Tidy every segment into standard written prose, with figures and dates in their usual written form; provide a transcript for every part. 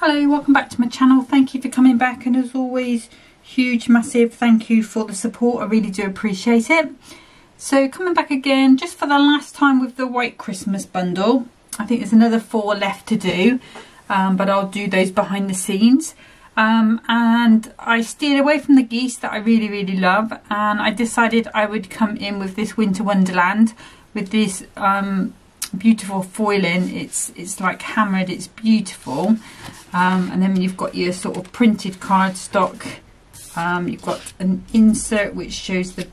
Hello, welcome back to my channel. Thank you for coming back, and as always, huge massive thank you for the support. I really do appreciate it. So coming back again just for the last time with the white Christmas bundle. I think there's another 4 left to do, but I'll do those behind the scenes. And I steered away from the geese that I really love, and I decided I would come in with this Winter Wonderland with this beautiful foiling. It's like hammered, it's beautiful. And then you've got your sort of printed cardstock. You've got an insert which shows the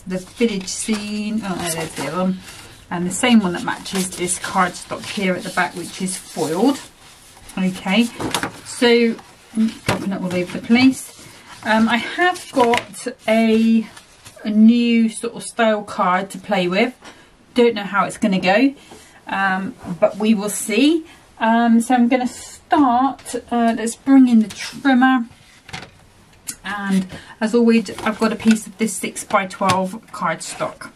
village scene. Oh no, there's the other one. And the same one that matches this cardstock here at the back, which is foiled. Okay, so I'm dropping it all over the place. I have got a new sort of style card to play with. Don't know how it's going to go, but we will see. So I'm going to start, let's bring in the trimmer, and as always I've got a piece of this 6x12 cardstock.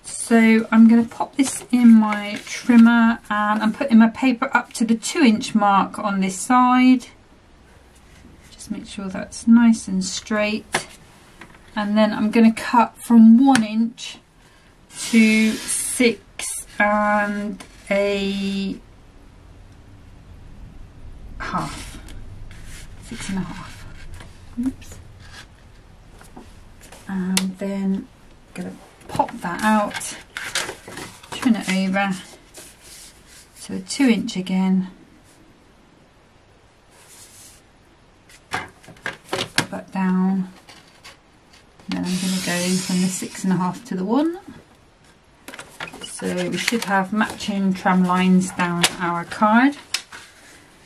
So I'm going to pop this in my trimmer, and I'm putting my paper up to the 2-inch mark on this side. Just make sure that's nice and straight, and then I'm going to cut from 1 inch to 6 and a half, 6.5. Oops. And then I'm going to pop that out, turn it over to a 2 inch again, put that down, and then I'm going to go from the 6.5 to the 1. So we should have matching tram lines down our card,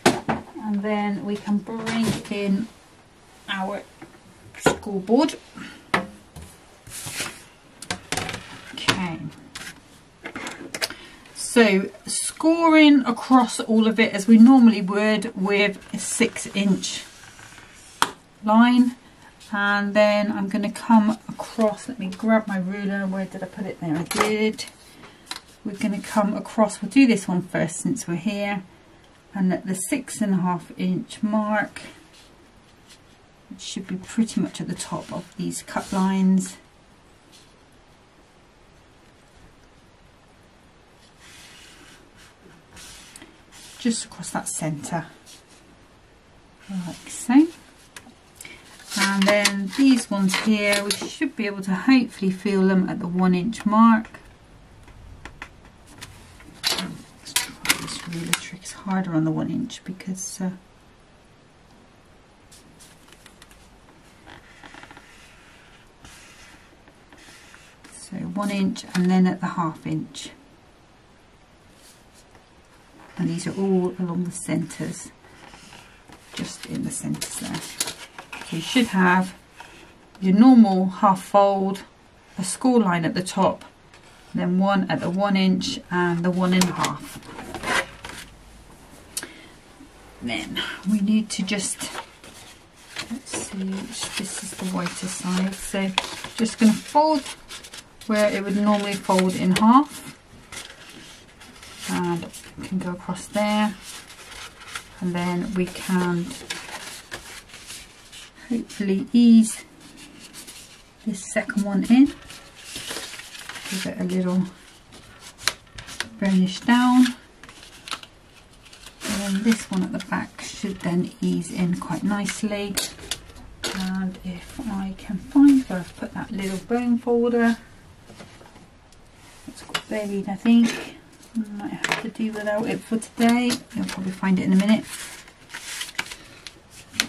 and then we can bring in our scoreboard. Okay, so scoring across all of it as we normally would with a 6-inch line, and then I'm going to come across. Let me grab my ruler. Where did I put it? There I did. We're going to come across, we'll do this one first since we're here, and at the 6.5 inch mark, it should be pretty much at the top of these cut lines. Just across that centre, like so. And then these ones here, we should be able to hopefully feel them at the 1 inch mark. Ruler trick is harder on the 1 inch because so 1 inch, and then at the 1/2 inch, and these are all along the centres, just in the centres there. So you should have your normal half fold, a score line at the top, then one at the 1 inch and the 1.5. Then we need to just, let's see, this is the whiter side, so just going to fold where it would normally fold in half, and we can go across there, and then we can hopefully ease this second one in, give it a little burnish down. And this one at the back should then ease in quite nicely. And if I can find where I've put that little bone folder, it's got buried, I think. I might have to do without it for today. You'll probably find it in a minute.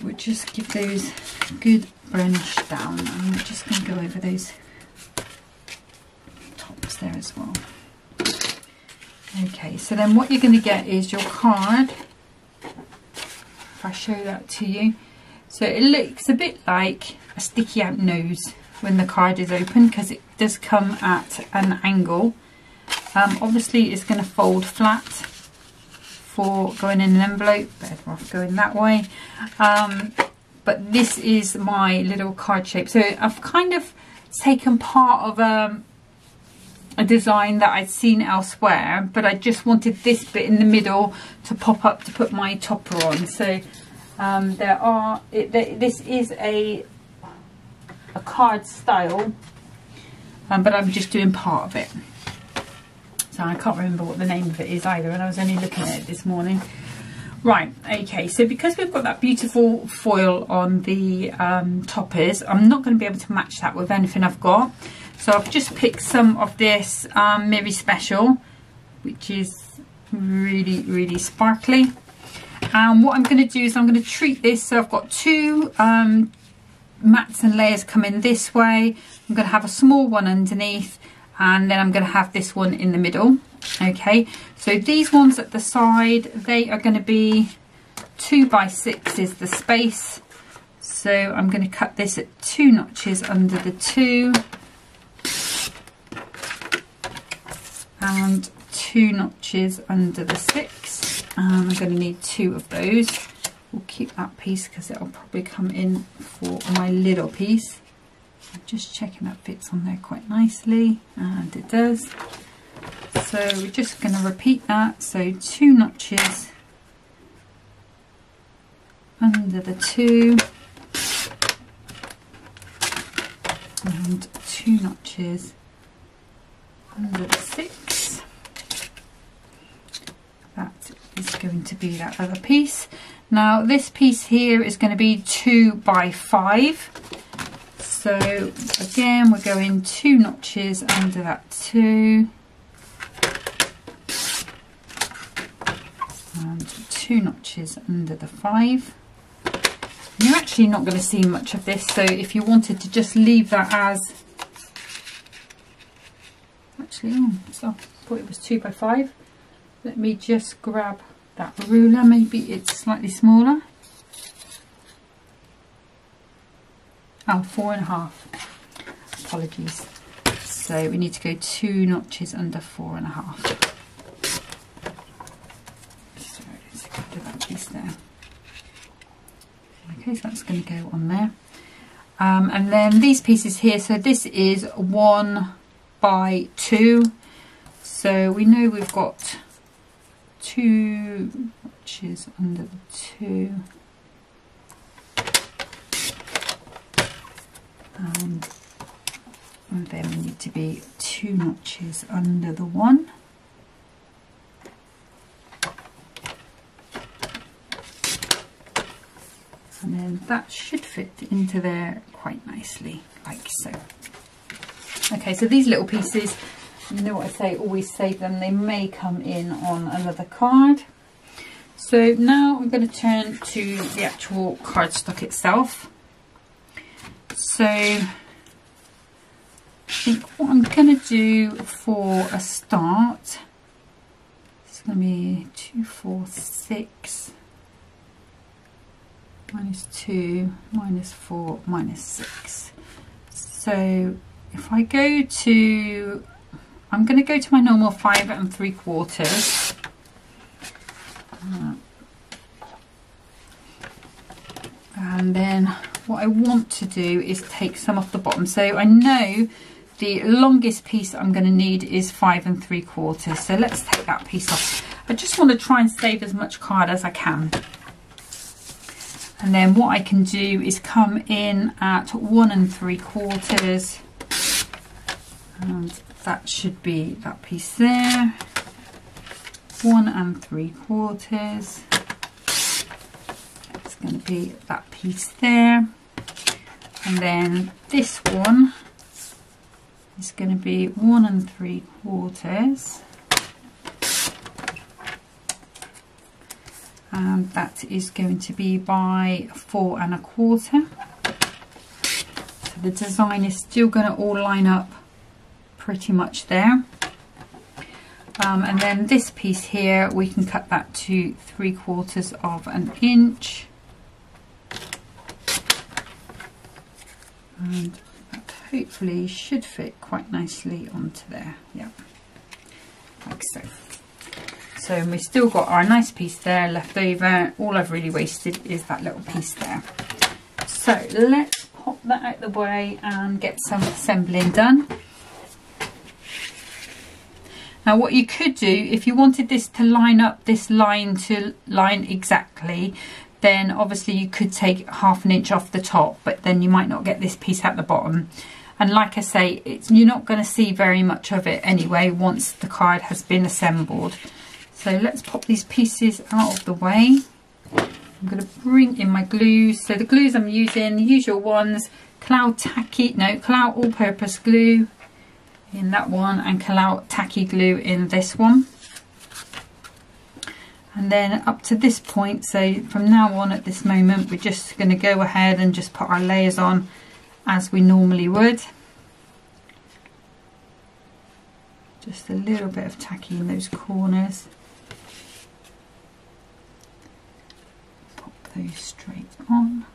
We'll just give those good burnish down. I'm just going to go over those tops there as well. Okay, so then what you're going to get is your card. If I show that to you, so it looks a bit like a sticky out nose when the card is open, because it does come at an angle. Obviously it's going to fold flat for going in an envelope, better off going that way. But this is my little card shape, so I've kind of taken part of a design that I'd seen elsewhere, but I just wanted this bit in the middle to pop up to put my topper on. So this is a card style, but I'm just doing part of it. So I can't remember what the name of it is either, and I was only looking at it this morning. Right, okay, so because we've got that beautiful foil on the toppers, I'm not going to be able to match that with anything I've got. So I've just picked some of this Miri Special, which is really, really sparkly. And what I'm going to do is I'm going to treat this, so I've got two mats and layers coming this way. I'm going to have a small one underneath, and then I'm going to have this one in the middle. Okay, so these ones at the side, they are going to be 2 by 6 is the space. So I'm going to cut this at 2 notches under the 2 and 2 notches under the 6. I'm going to need 2 of those. We'll keep that piece because it'll probably come in for my little piece. I'm just checking that fits on there quite nicely, and it does. So we're just going to repeat that. So 2 notches under the 2 and 2 notches under the 6. That is going to be that other piece. Now this piece here is going to be 2 by 5. So again, we're going 2 notches under that 2 and 2 notches under the 5. You're actually not going to see much of this, so if you wanted to just leave that as, actually, so I thought it was 2 by 5. Let me just grab that ruler, maybe it's slightly smaller. Oh, 4.5. Apologies. So we need to go 2 notches under 4.5. So let's get to that piece there. Okay, so that's going to go on there. And then these pieces here, so this is 1 by 2. So we know we've got 2 notches under the 2. And then we need to be 2 notches under the 1. And then that should fit into there quite nicely, like so. Okay, so these little pieces, you know what I say, always save them. They may come in on another card. So now I'm going to turn to the actual cardstock itself. So I think what I'm going to do for a start, it's going to be 2, 4, 6, minus 2, minus 4, minus 6. So if I go to, I'm going to go to my normal 5 3/4. And then what I want to do is take some off the bottom. So I know the longest piece I'm going to need is 5 3/4. So let's take that piece off. I just want to try and save as much card as I can. And then what I can do is come in at 1 3/4. And that should be that piece there. 1 3/4. It's going to be that piece there. And then this one is going to be 1 3/4. And that is going to be by 4 1/4. So the design is still going to all line up pretty much there. And then this piece here, we can cut that to 3/4 of an inch. And that hopefully should fit quite nicely onto there. Yeah, like so. So we've still got our nice piece there left over. All I've really wasted is that little piece there. So let's pop that out the way and get some assembling done. Now what you could do, if you wanted this to line up this line to line exactly, then obviously you could take 1/2 inch off the top, but then you might not get this piece at the bottom. And like I say, you're not going to see very much of it anyway once the card has been assembled. So let's pop these pieces out of the way. I'm going to bring in my glues. So the glues I'm using, the usual ones, Cloud All-Purpose Glue in that one, and Cloud Tacky Glue in this one. And then up to this point, so from now on at this moment, we're just going to go ahead and just put our layers on as we normally would. Just a little bit of tacky in those corners. Pop those straight on.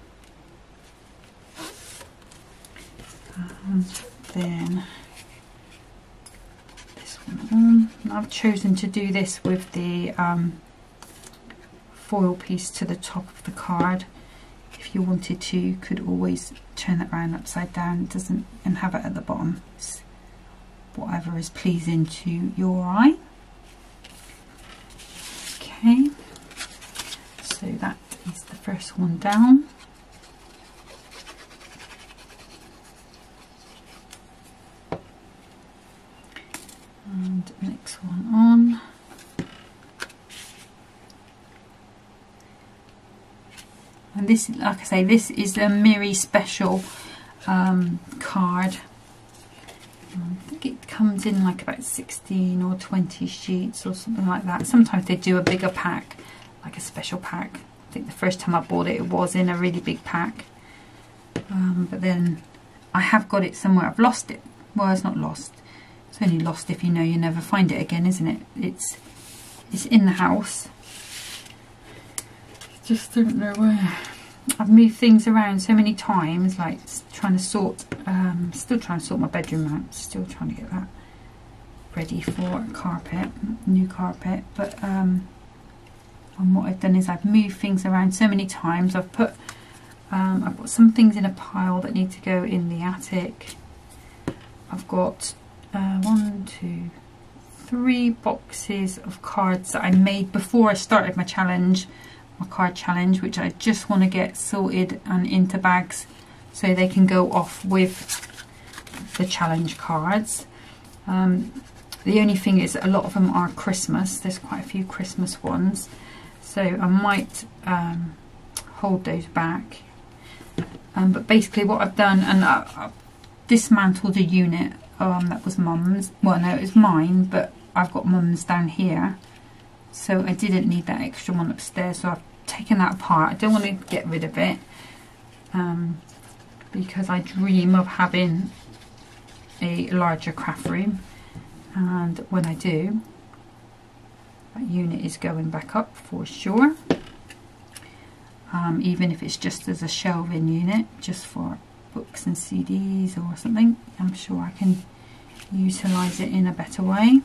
And then this one on. And I've chosen to do this with the foil piece to the top of the card. If you wanted to, you could always turn it around upside down, and have it at the bottom. It's whatever is pleasing to your eye. Okay, so that is the first one down. And next one on. And this, like I say, this is a Miri special card. I think it comes in like about 16 or 20 sheets or something like that. Sometimes they do a bigger pack, like a special pack. I think the first time I bought it, it was in a really big pack. But then I have got it somewhere. I've lost it. Well, it's not lost. It's only lost if you know you never find it again, isn't it? It's in the house. Just don't know where. I've moved things around so many times, like trying to sort, still trying to sort my bedroom out, still trying to get that ready for a carpet, new carpet. But and what I've done is I've moved things around so many times. I've got some things in a pile that need to go in the attic. I've got 1, 2, 3 boxes of cards that I made before I started my challenge. My card challenge, which I just want to get sorted and into bags so they can go off with the challenge cards. The only thing is a lot of them are Christmas. There's quite a few Christmas ones, so I might hold those back. But basically what I've done, and I've dismantled a unit that was Mum's. Well, no, it was mine, but I've got Mum's down here. So I didn't need that extra one upstairs, so I've taken that apart. I don't want to get rid of it because I dream of having a larger craft room, and when I do, that unit is going back up for sure, even if it's just as a shelving unit, just for books and CDs or something. I'm sure I can utilise it in a better way.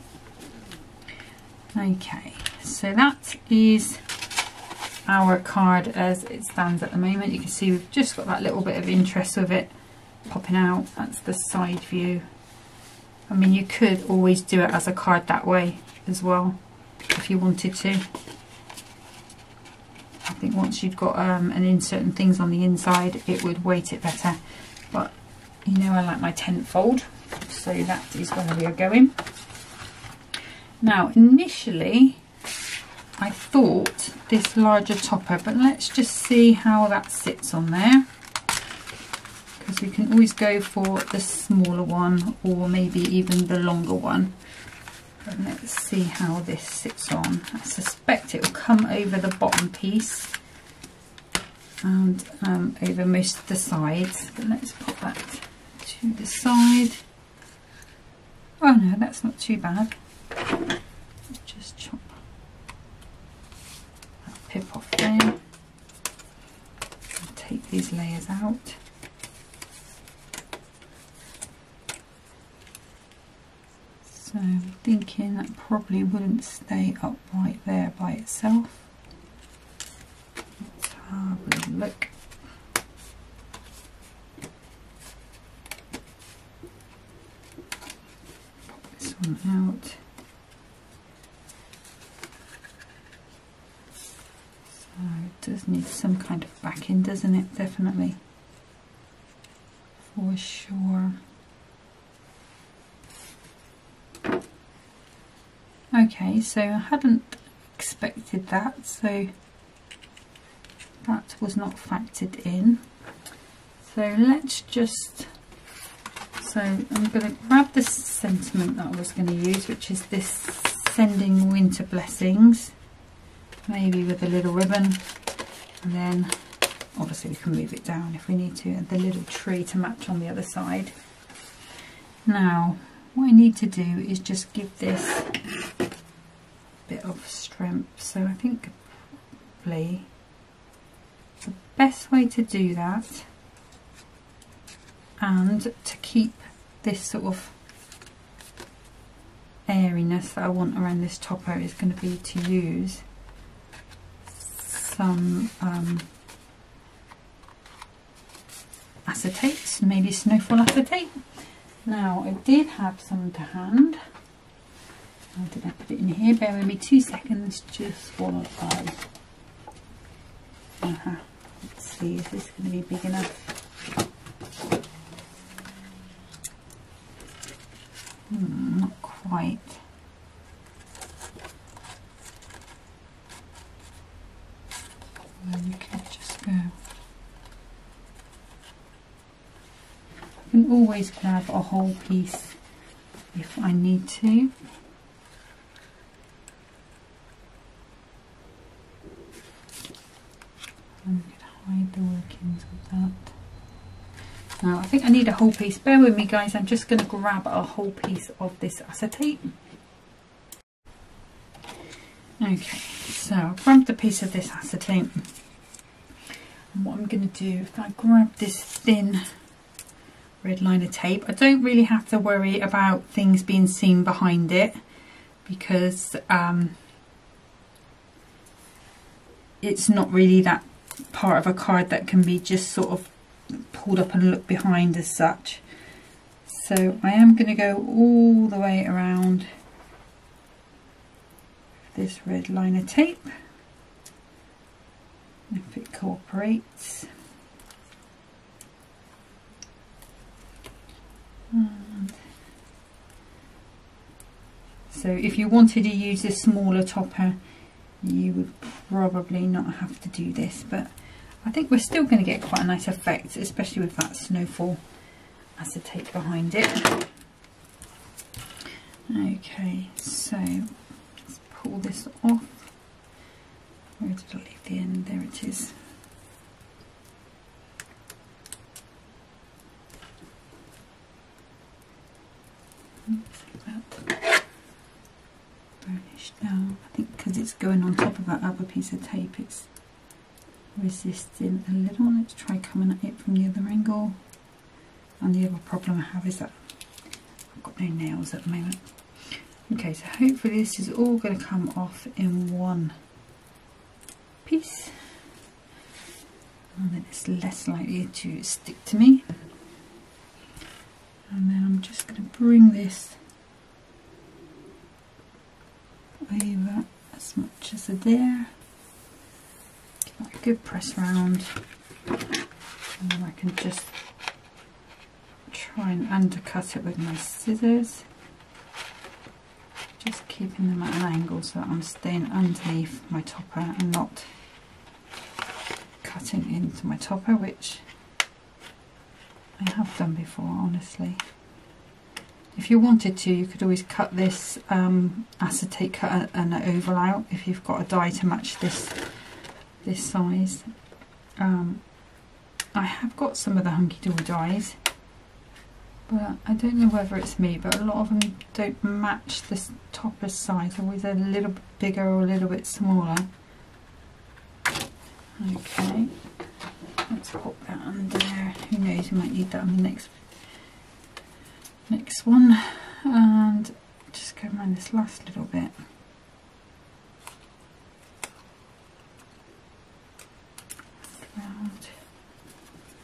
Okay, so that is our card as it stands at the moment. You can see we've just got that little bit of interest with it popping out. That's the side view. I mean, you could always do it as a card that way as well if you wanted to. I think once you've got and insert and things on the inside, it would weight it better. But you know, I like my 10 fold, so that is where we are going. Now, initially, I thought this larger topper, but let's just see how that sits on there. Because we can always go for the smaller one, or maybe even the longer one. But let's see how this sits on. I suspect it will come over the bottom piece and over most of the sides. But let's put that to the side. Oh no, that's not too bad. Just chop that pip off there and take these layers out. So I'm thinking that probably wouldn't stay upright there by itself. Let's have a little look. Pop this one out. does need some kind of backing, doesn't it? Definitely, for sure. Okay, so I hadn't expected that, so that was not factored in. So let's just, so I'm going to grab the sentiment that I was going to use, which is this sending winter blessings, maybe with a little ribbon, and then obviously we can move it down if we need to, and the little tree to match on the other side. Now what I need to do is just give this a bit of strength, so I think probably the best way to do that, and to keep this sort of airiness that I want around this topper, is going to be to use some acetates, maybe snowfall acetate. Now I did have some to hand. How did I put it in here? Bear with me 2 seconds, just while I let's see, is this going to be big enough? Not quite. You can just go. I can always grab a whole piece if I need to. I'm going to hide the workings of that. Now I think I need a whole piece. Bear with me guys, I'm just going to grab a whole piece of this acetate. Okay, so I've grabbed a piece of this acetate. And what I'm going to do, if I grab this thin red liner tape, I don't really have to worry about things being seen behind it, because it's not really that part of a card that can be just sort of pulled up and look behind as such. So I am going to go all the way around this red liner tape, if it cooperates. And so if you wanted to use a smaller topper, you would probably not have to do this, but I think we're still going to get quite a nice effect, especially with that snowfall acetate behind it. Okay, so let's pull this off. Where did I leave the end? There it is. That burnished now. I think because it's going on top of that other piece of tape, it's resisting a little. Let's try coming at it from the other angle. And the other problem I have is that I've got no nails at the moment. Okay, so hopefully this is all going to come off in one piece, and then it's less likely to stick to me. And then I'm just going to bring this over as much as I dare. Give that a good press round, and then I can just try and undercut it with my scissors, just keeping them at an angle so that I'm staying underneath my topper and not cutting into my topper, which I have done before, honestly. If you wanted to, you could always cut this acetate, cut an oval out if you've got a die to match this size. I have got some of the Hunkydory dies, but I don't know whether it's me, but a lot of them don't match this topper size. Always a little bit bigger or a little bit smaller. Okay, let's pop that under there. Who knows, we might need that on the next one. And just go around this last little bit. Around.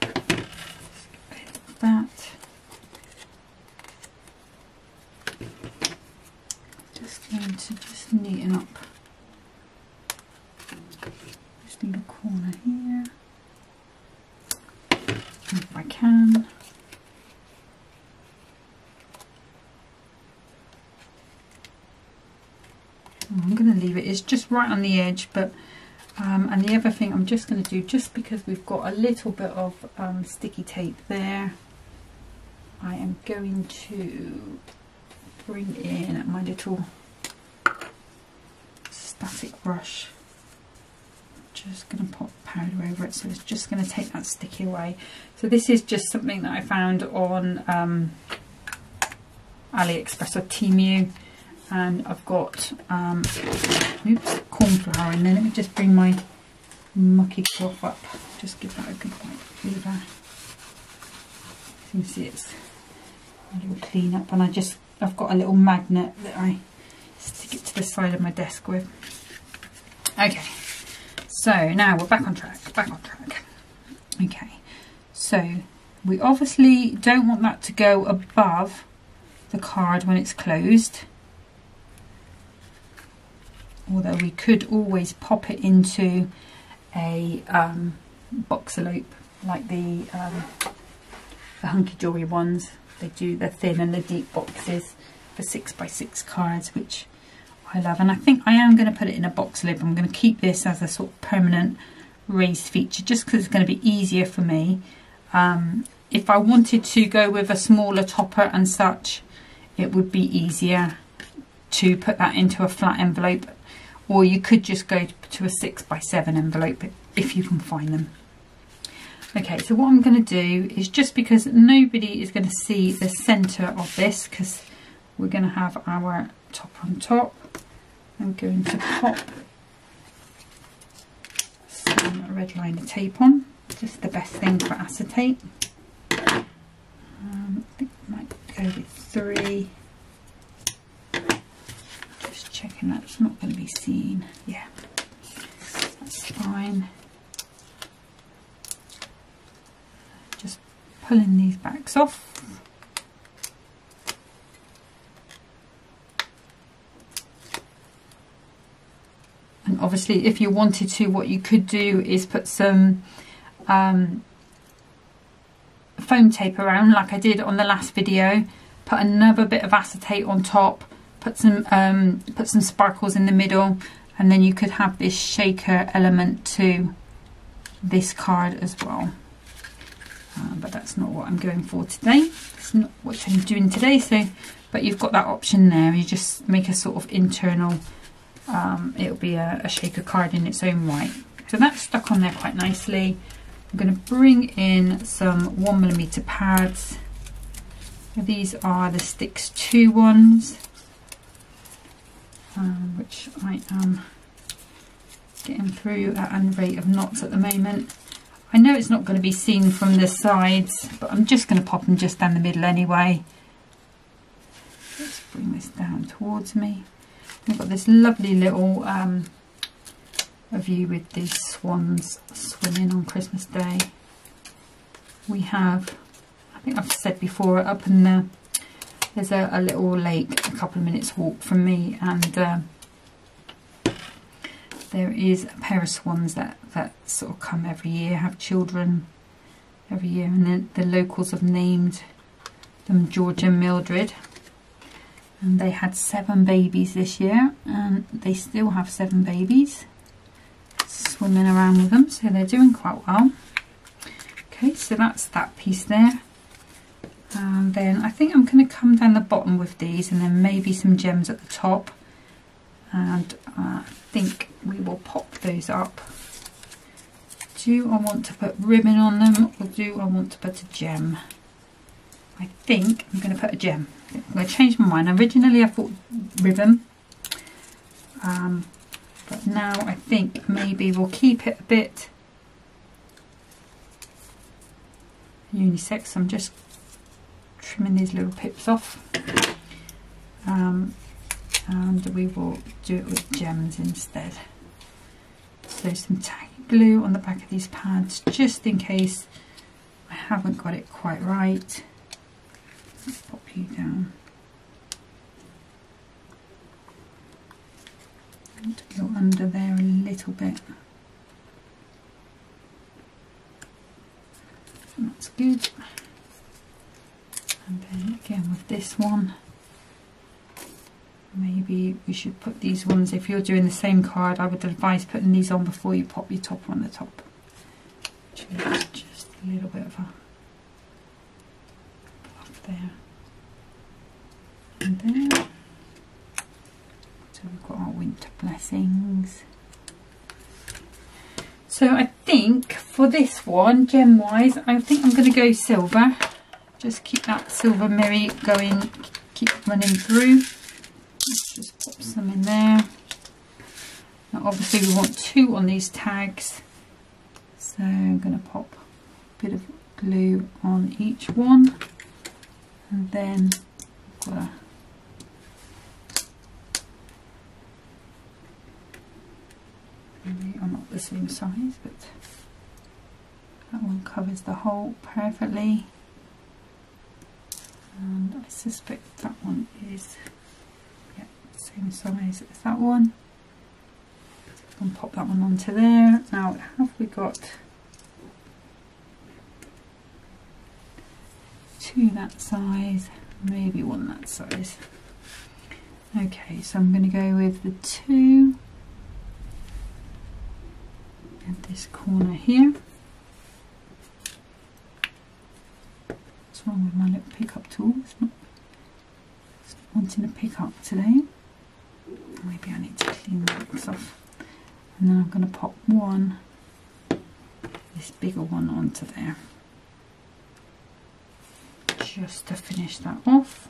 Just get rid of that. Just going to just neaten up this little corner here, if I can. I'm going to leave it, it's just right on the edge, but and the other thing I'm just going to do, just because we've got a little bit of sticky tape there, I am going to bring in my little static brush. Just going to pop powder over it, so it's just going to take that sticky away. So this is just something that I found on AliExpress or Temu, and I've got oops, corn flour in there. Let me just bring my mucky cloth up, just give that a good wipe through there. You can see it's a little clean up, and I've got a little magnet that I stick it to the side of my desk with. Okay, so now we're back on track, Okay, so we obviously don't want that to go above the card when it's closed, although we could always pop it into a box envelope like the Hunkydory ones. They do the thin and the deep boxes for 6x6 cards, which I love, and I think I am going to put it in a box lid. I'm going to keep this as a sort of permanent raised feature, just because it's going to be easier for me. If I wanted to go with a smaller topper and such, it would be easier to put that into a flat envelope, or you could just go to a 6x7 envelope if you can find them. Okay, so what I'm going to do is, just because nobody is going to see the centre of this, because we're going to have our top on top, I'm going to pop some red liner tape on, just the best thing for acetate. I think I might go with 3. Just checking that's not going to be seen. Yeah, that's fine. Just pulling these backs off. And obviously, if you wanted to, what you could do is put some foam tape around, like I did on the last video. Put another bit of acetate on top. Put some sparkles in the middle, and then you could have this shaker element to this card as well. But that's not what I'm going for today. It's not what I'm doing today. So, but you've got that option there. You just make a sort of internal. It'll be a shaker card in its own right. So that's stuck on there quite nicely. I'm going to bring in some 1mm pads. These are the Sticks 2 ones, which I am getting through at a rate of knots at the moment. I know it's not going to be seen from the sides, but I'm just going to pop them just down the middle anyway. Let's bring this down towards me. We've got this lovely little view with these swans swimming on Christmas Day. We have, I think I've said before, up in there's a little lake a couple of minutes walk from me, and there is a pair of swans that sort of come every year, have children every year, and then the locals have named them George and Mildred. And they had 7 babies this year, and they still have 7 babies swimming around with them, so they're doing quite well. Okay, so that's that piece there. And then I think I'm going to come down the bottom with these, and then maybe some gems at the top. And I think we will pop those up. Do I want to put ribbon on them, or do I want to put a gem? I think I'm going to put a gem. I'm going to change my mind. Originally I thought ribbon, but now I think maybe we'll keep it a bit unisex. I'm just trimming these little pips off, and we will do it with gems instead. So some tacky glue on the back of these pads, just in case I haven't got it quite right. Let's pop you down and go under there a little bit. That's good. And then again with this one, maybe we should put these ones, if you're doing the same card, I would advise putting these on before you pop your topper on the top. Just a little bit of a fluff there. And there. So we've got our winter blessings. So I think for this one, gem wise, I think I'm going to go silver. Just keep that silver mirror going, keep running through. Let's just pop some in there. Now obviously we want 2 on these tags, so I'm going to pop a bit of glue on each one, and then I've got maybe are not the same size, but that one covers the hole perfectly, and I suspect that one is same size as that one. And pop that one onto there. Now have we got 2 that size, maybe 1 that size. Okay, so I'm going to go with the 2 at this corner here. What's wrong with my little pickup tool? It's not wanting to pick up today. Maybe I need to clean that off. And then I'm going to pop one, this bigger one, onto there, just to finish that off.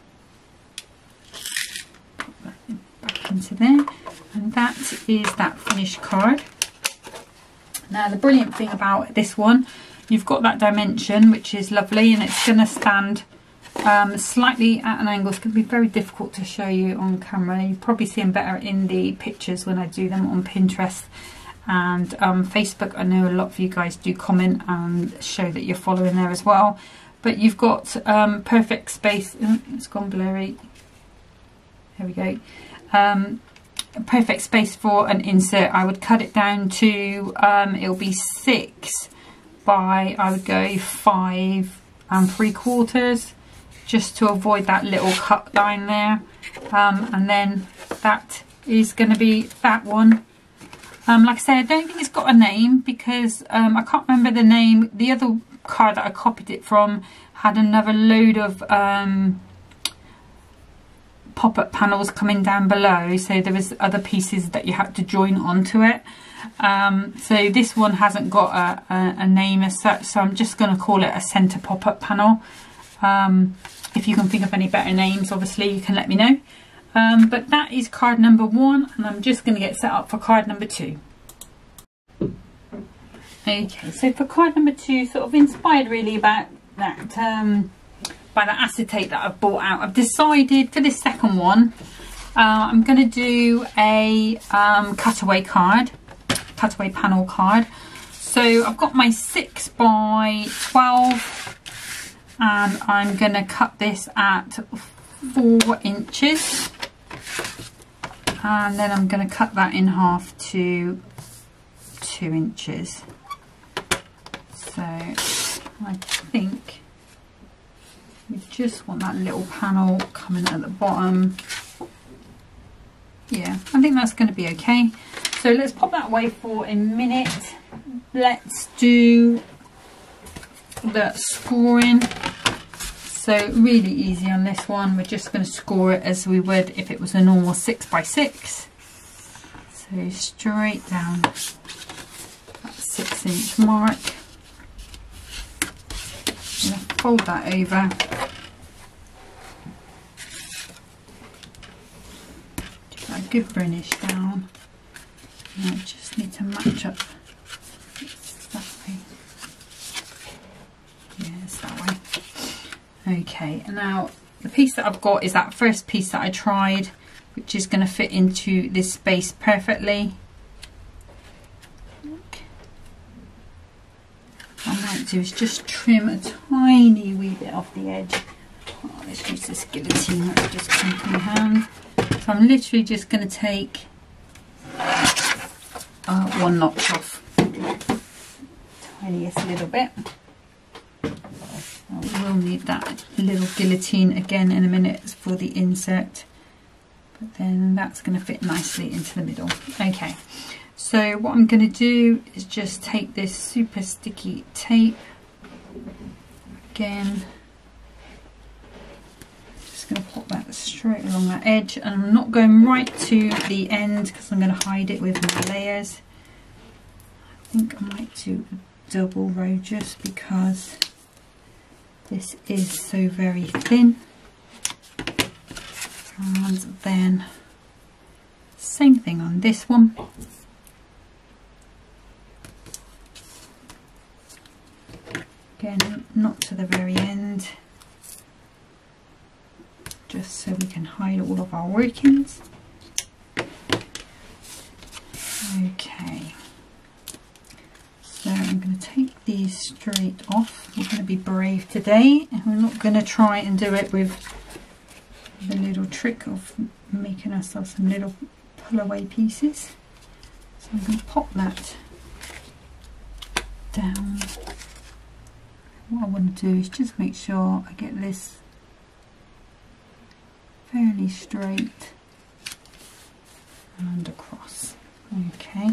Put that back into there, and that is that finished card. Now the brilliant thing about this one, you've got that dimension, which is lovely, and it's going to stand slightly at an angle. It's going to be very difficult to show you on camera. You probably see them better in the pictures when I do them on Pinterest and Facebook. I know a lot of you guys do comment and show that you're following there as well. But you've got perfect space. It's gone blurry. There we go. Perfect space for an insert. I would cut it down to it'll be 6 by, I would go 5 3/4, just to avoid that little cut line there. And then that is going to be that one. Like I said, I don't think it's got a name because I can't remember the name. The other card that I copied it from had another load of pop-up panels coming down below, so there was other pieces that you had to join onto it. So this one hasn't got a name as such, so I'm just going to call it a center pop-up panel. If you can think of any better names, obviously you can let me know. But that is card number 1, and I'm just going to get set up for card number 2. Okay, so for card number 2, sort of inspired really about that by the acetate that I've bought out, I've decided for this second one I'm going to do a cutaway panel card. So I've got my 6 by 12 and I'm going to cut this at 4 inches, and then I'm going to cut that in half to 2 inches. So I think we just want that little panel coming at the bottom. Yeah, I think that's going to be okay. So let's pop that away for a minute. Let's do the scoring. So really easy on this one. We're just going to score it as we would if it was a normal 6 by 6. So straight down that 6-inch mark. I'm going to fold that over. Give that a good burnish down. And I just need to match up. That way. Yeah, it's that way. Okay, and now the piece that I've got is that first piece that I tried, which is going to fit into this space perfectly. What I might do is just trim a tiny wee bit off the edge. Oh, let's use this guillotine that's just come in my hand. So I'm literally just going to take 1 notch off, tiniest little bit. We'll need that little guillotine again in a minute for the insert, but then that's going to fit nicely into the middle. Okay, so what I'm going to do is just take this super sticky tape again, just going to pop that straight along that edge, and I'm not going right to the end because I'm going to hide it with my layers. I think I might do a double row just because this is so very thin. And then same thing on this one. Again, not to the very end, just so we can hide all of our workings. Okay, so I'm going to take these straight off. We're going to be brave today, and we're not going to try and do it with the little trick of making ourselves some little pull away pieces. So I'm going to pop that down. What I want to do is just make sure I get this fairly straight and across. Okay,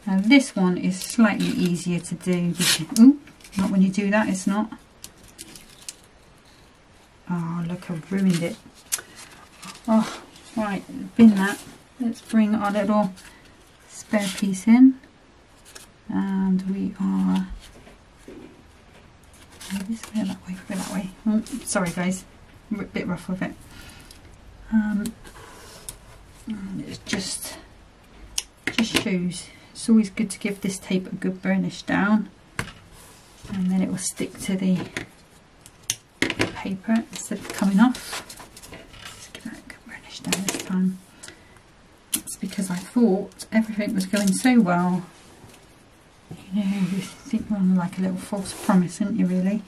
now this one is slightly easier to do because, ooh, not when you do that, it's not. Oh look, I've ruined it. Oh, right, bin that. Let's bring our little spare piece in, and we are this way or that way, go that way. Oh, sorry guys, I'm a bit rough with it. It's just shows, it's always good to give this tape a good burnish down, and then it will stick to the paper instead of coming off. Just give that a good burnish down this time. That's because I thought everything was going so well. You know, you think you're on like a little false promise, aren't you really?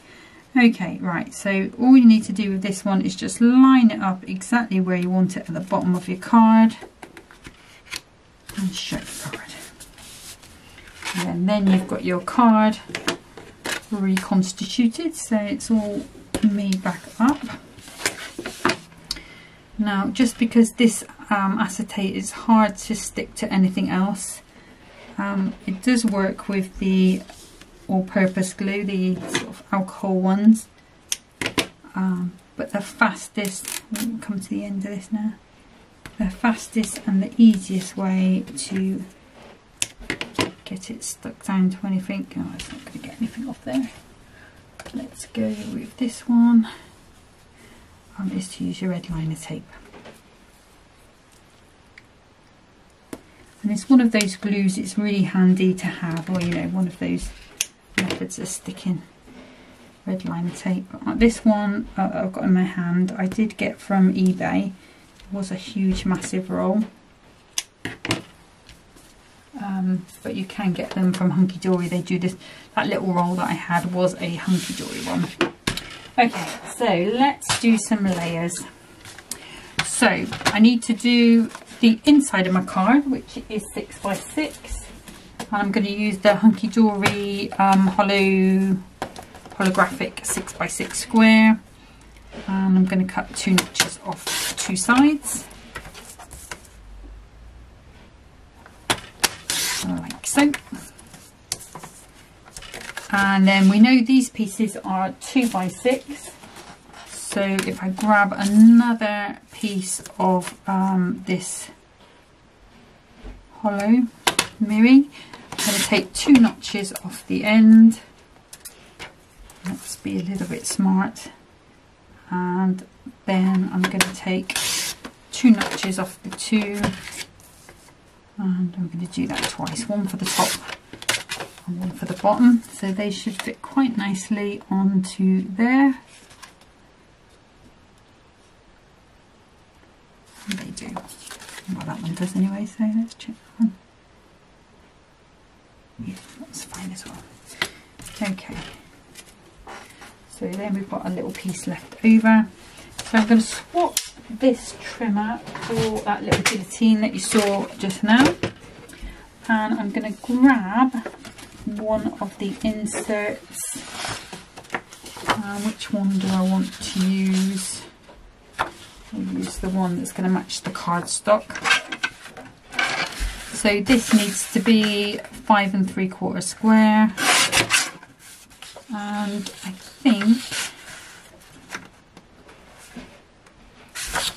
Okay, right, so all you need to do with this one is just line it up exactly where you want it at the bottom of your card and show your card. And then you've got your card reconstituted, so it's all made back up. Now, just because this acetate is hard to stick to anything else, it does work with the all-purpose glue, the sort of alcohol ones, but the fastest, we'll come to the end of this now, the fastest and the easiest way to get it stuck down to anything, oh, it's not going to get anything off there, let's go with this one, is to use your red liner tape. And it's one of those glues it's really handy to have, or you know, one of those methods of sticking red liner tape. This one I've got in my hand, I did get from eBay. It was a huge massive roll, but you can get them from Hunkydory. They do this. That little roll that I had was a Hunkydory one. Okay, so let's do some layers. So I need to do the inside of my card, which is 6 by 6, and I'm going to use the Hunkydory holographic 6 by 6 square, and I'm going to cut 2 notches off 2 sides, like so. And then we know these pieces are 2 by 6. So if I grab another piece of this hollow mirroring, I'm going to take 2 notches off the end. Let's be a little bit smart. And then I'm going to take 2 notches off the 2. And I'm going to do that twice. One for the top and one for the bottom. So they should fit quite nicely onto there. They do. Well, that one does anyway, so let's check that one. Yeah, that's fine as well. Okay. So then we've got a little piece left over. So I'm going to swap this trimmer for that little guillotine that you saw just now. And I'm going to grab one of the inserts. Which one do I want to use? I'll use the one that's going to match the cardstock. So this needs to be 5 3/4 square, and I think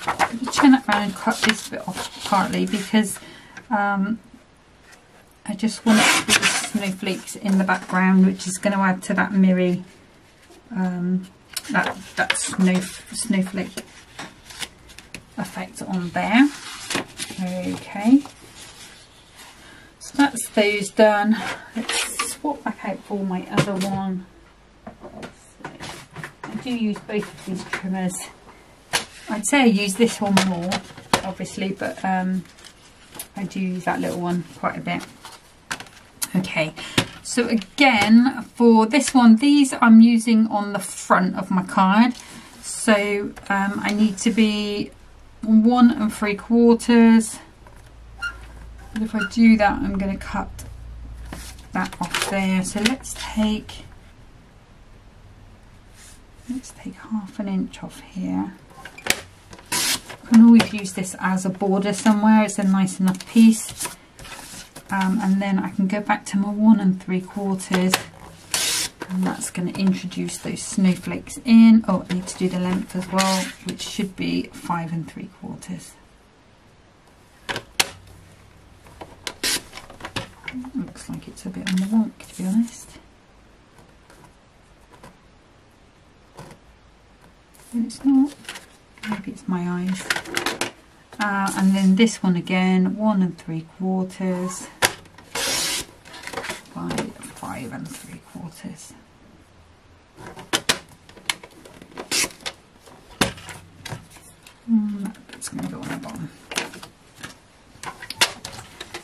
I'm going to turn that around and cut this bit off partly because I just want it to be snowflakes in the background, which is going to add to that mirror, that snowflake effect on there. Okay, so that's those done. Let's swap back out for my other one. So I do use both of these trimmers. I'd say I use this one more, obviously, but I do use that little one quite a bit. Okay, so again, for this one, these I'm using on the front of my card. So I need to be 1 3/4. But if I do that, I'm going to cut that off there. So let's take 1/2 inch off here. I can always use this as a border somewhere. It's a nice enough piece. And then I can go back to my 1 3/4, and that's going to introduce those snowflakes in. Oh, I need to do the length as well, which should be 5 3/4. Looks like it's a bit on the wonk, to be honest. But it's not. Maybe it's my eyes. And then this one again, 1 3/4. 5 3/4. That bit's going to go on the bottom.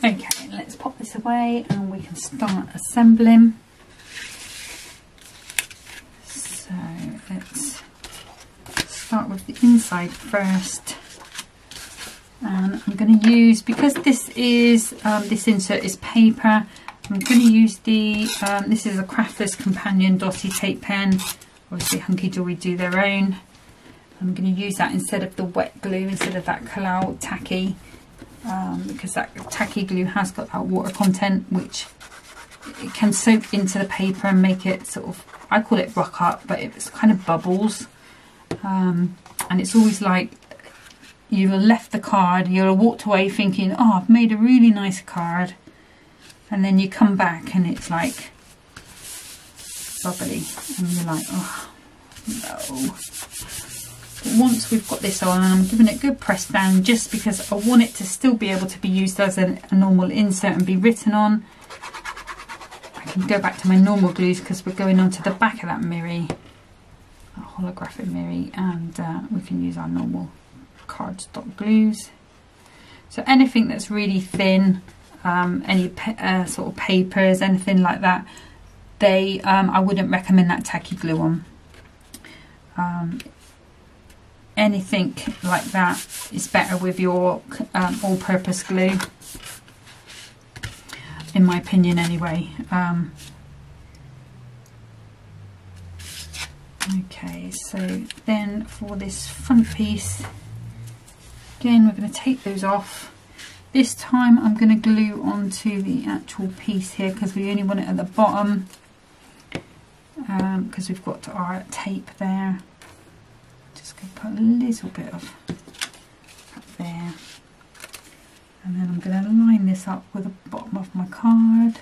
Okay, let's pop this away and we can start assembling. So let's start with the inside first. And I'm going to use, because this is this insert is paper, I'm going to use the this is a Crafter's Companion Dotty tape pen. Obviously Hunkydory do their own. I'm going to use that instead of the wet glue, instead of that Kalau tacky, because that tacky glue has got that water content, which it can soak into the paper and make it sort of, I call it rock up, but it's kind of bubbles. And it's always like you've left the card, you've walked away thinking, oh, I've made a really nice card, and then you come back and it's like bubbly and you're like, oh no. But once we've got this on, I'm giving it a good press down, just because I want it to still be able to be used as a normal insert and be written on. I can go back to my normal glues because we're going on to the back of that mirror, a holographic mirror, and we can use our normal cardstock glues. So anything that's really thin, any sort of papers, anything like that, they I wouldn't recommend that tacky glue on. Anything like that is better with your all-purpose glue, in my opinion anyway. Okay, so then for this front piece, again, we're going to take those off. This time I'm going to glue onto the actual piece here, because we only want it at the bottom, because we've got our tape there. Just going to put a little bit of that there, and then I'm going to line this up with the bottom of my card.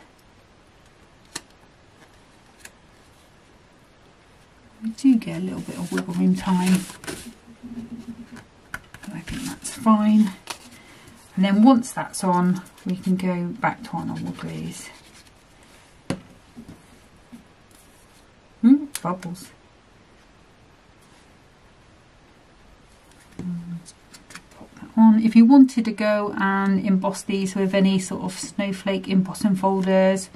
We do get a little bit of wiggle room time, but I think that's fine. And then once that's on, we can go back to our normal glues. Bubbles. Pop that on. If you wanted to go and emboss these with any sort of snowflake embossing folders,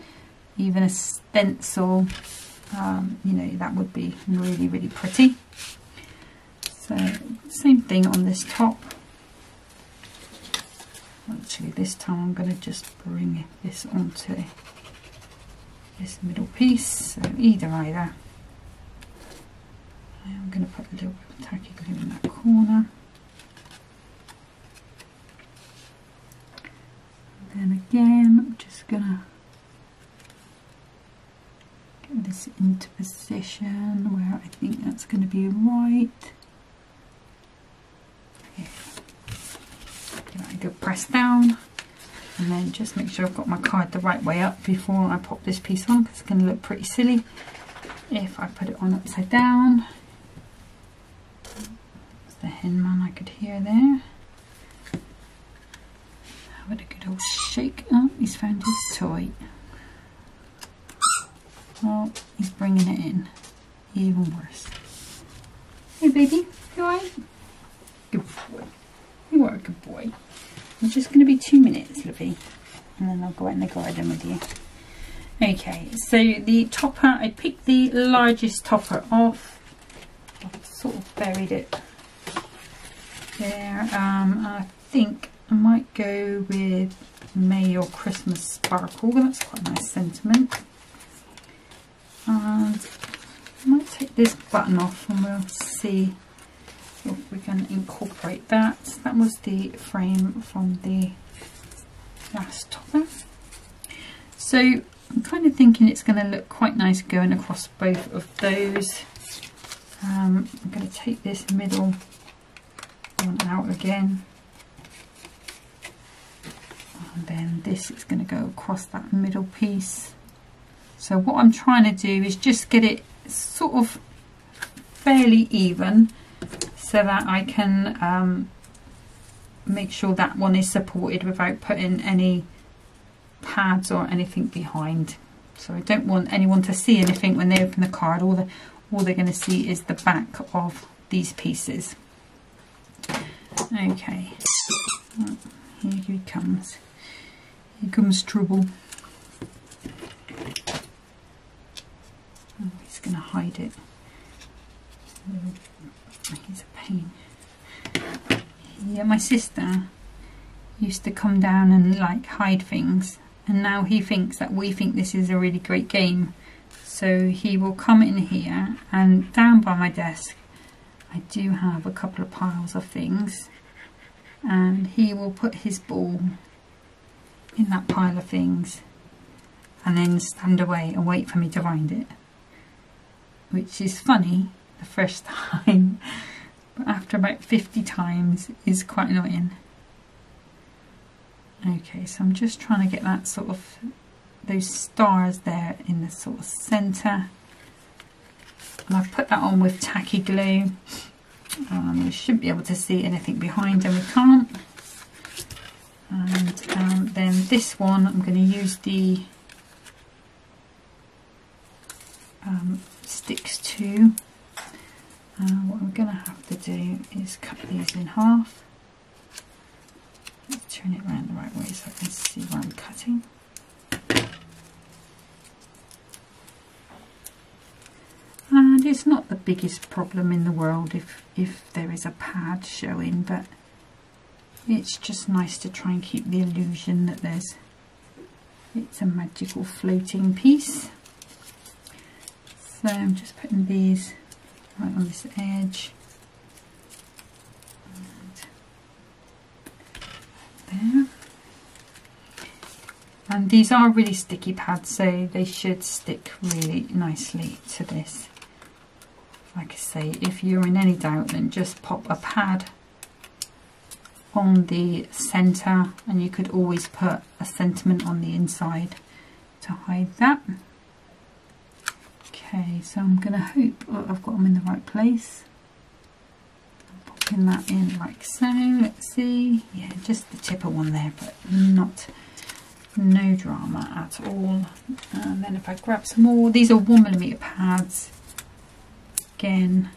even a stencil, you know, that would be really, really pretty. So same thing on this top. Actually, this time I'm going to just bring this onto this middle piece, so either. going to put a little bit of tacky glue in that corner. And then again, I'm just going to get this into position where I think that's going to be right. Yeah. Give that a good press down, and then just make sure I've got my card the right way up before I pop this piece on, because it's going to look pretty silly if I put it on upside down. That's the hen man I could hear there. Have a good old shake. Oh, he's found his toy. Oh, he's bringing it in. Even worse. Hey baby, you alright? Good boy. You are a good boy. It's just going to be 2 minutes, Lovey, and then I'll go out in the garden with you. Okay, so the topper, I picked the largest topper off. I've sort of buried it there. I think I might go with May or Christmas Sparkle. That's quite a nice sentiment. And I might take this button off and we'll see if we can incorporate that. That was the frame from the last topper. So I'm kind of thinking it's going to look quite nice going across both of those. I'm going to take this middle one out again. And then this is going to go across that middle piece. So what I'm trying to do is just get it sort of fairly even, so that I can make sure that one is supported without putting any pads or anything behind. So I don't want anyone to see anything when they open the card. All they're going to see is the back of these pieces. Okay, oh, here he comes. Here comes trouble. Oh, he's going to hide it. He's a pain. Yeah, my sister used to come down and like hide things, and now he thinks that we think this is a really great game. So he will come in here, and down by my desk I do have a couple of piles of things, and he will put his ball in that pile of things and then stand away and wait for me to find it, which is funny the first time, but after about 50 times is quite annoying. Okay, so I'm just trying to get that sort of, those stars there in the sort of centre, and I've put that on with tacky glue. We shouldn't be able to see anything behind, and we can't. And then this one I'm going to use the sticks to. What I'm going to have to do is cut these in half. Let's turn it around the right way so I can see where I'm cutting. And it's not the biggest problem in the world if there is a pad showing, but it's just nice to try and keep the illusion that it's a magical floating piece. So I'm just putting these right on this edge. There. And these are really sticky pads, so they should stick really nicely to this. Like I say, if you're in any doubt, then just pop a pad on the centre, and you could always put a sentiment on the inside to hide that. Okay, so I'm going to hope I've got them in the right place. I'm popping that in like so. Let's see. Yeah, just the tip of one there, but no drama at all. And then if I grab some more, these are 1mm pads. Again,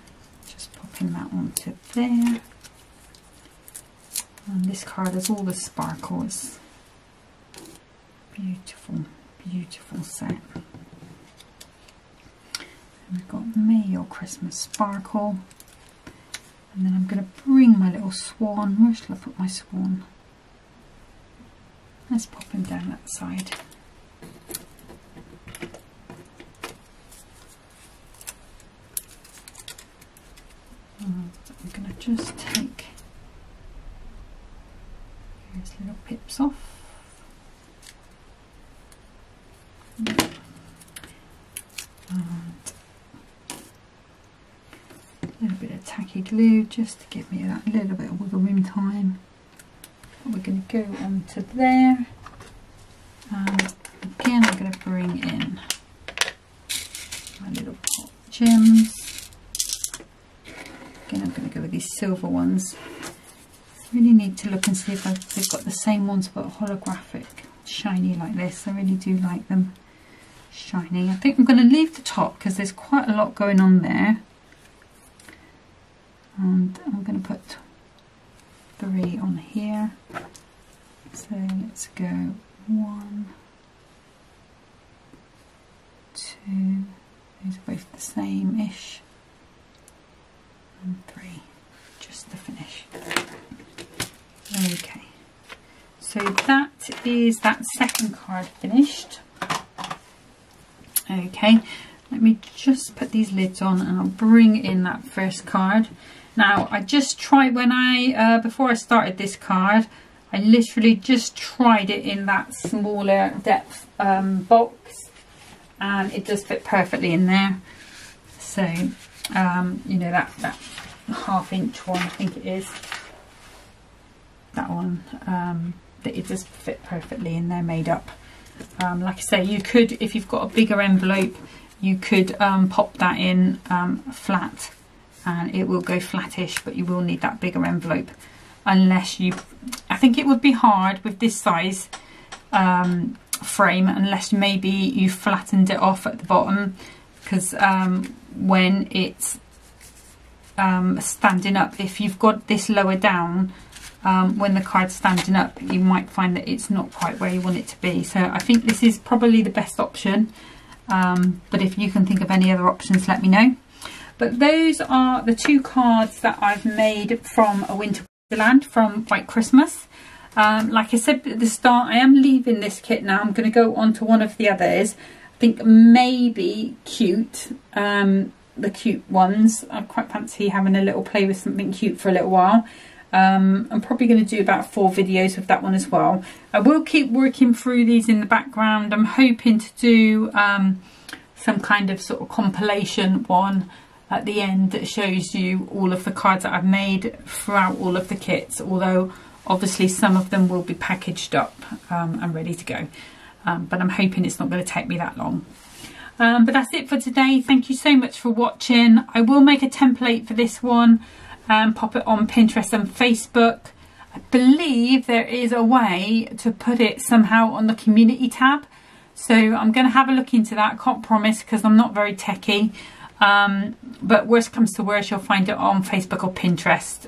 just popping that onto there. And this card has all the sparkles. Beautiful, beautiful set. And we've got May or Christmas Sparkle. And then I'm going to bring my little swan. Where shall I put my swan? Let's pop him down that side. just take these little pips off. And a little bit of tacky glue just to give me that little bit of wiggle room time. And we're going to go on to there. And again, I'm going to bring in my little pot gems. Again, I'm going to go with these silver ones. Really need to look and see if they've got the same ones but holographic, shiny like this. I really do like them shiny. I think I'm going to leave the top because there's quite a lot going on there. And I'm going to put 3 on here. So let's go 1, 2, these are both the same-ish, and 3, just to finish. Okay, so that is that second card finished. Okay, let me just put these lids on and I'll bring in that first card. Now I just tried when before I started this card, I literally just tried it in that smaller depth box, and it does fit perfectly in there. So you know, that 1/2 inch one, I think it is, that one, that it does fit perfectly in there, made up. Like I say, you could, if you've got a bigger envelope, you could pop that in flat and it will go flattish, but you will need that bigger envelope. Unless you, I think it would be hard with this size frame unless maybe you flattened it off at the bottom, because when it's standing up, if you've got this lower down, when the card's standing up, you might find that it's not quite where you want it to be. So I think this is probably the best option, but if you can think of any other options, let me know. But those are the 2 cards that I've made from A Winter Wonderland from White Christmas. Like I said at the start, I am leaving this kit now. I'm going to go on to one of the others. I think maybe Cute, the cute ones. I quite fancy having a little play with something cute for a little while. I'm probably going to do about 4 videos of that one as well. I will keep working through these in the background. I'm hoping to do some kind of sort of compilation one at the end that shows you all of the cards that I've made throughout all of the kits, although obviously some of them will be packaged up and ready to go, but I'm hoping it's not going to take me that long. But that's it for today. Thank you so much for watching. I will make a template for this one and pop it on Pinterest and Facebook. I believe there is a way to put it somehow on the community tab, so I'm going to have a look into that. Can't promise because I'm not very techie. But worst comes to worst, you'll find it on Facebook or Pinterest.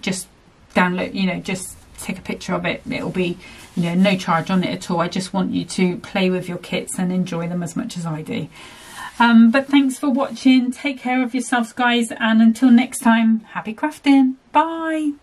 Just download, you know, just take a picture of it. It'll be, you know, no charge on it at all. I just want you to play with your kits and enjoy them as much as I do. But thanks for watching. Take care of yourselves, guys, and until next time, happy crafting. Bye.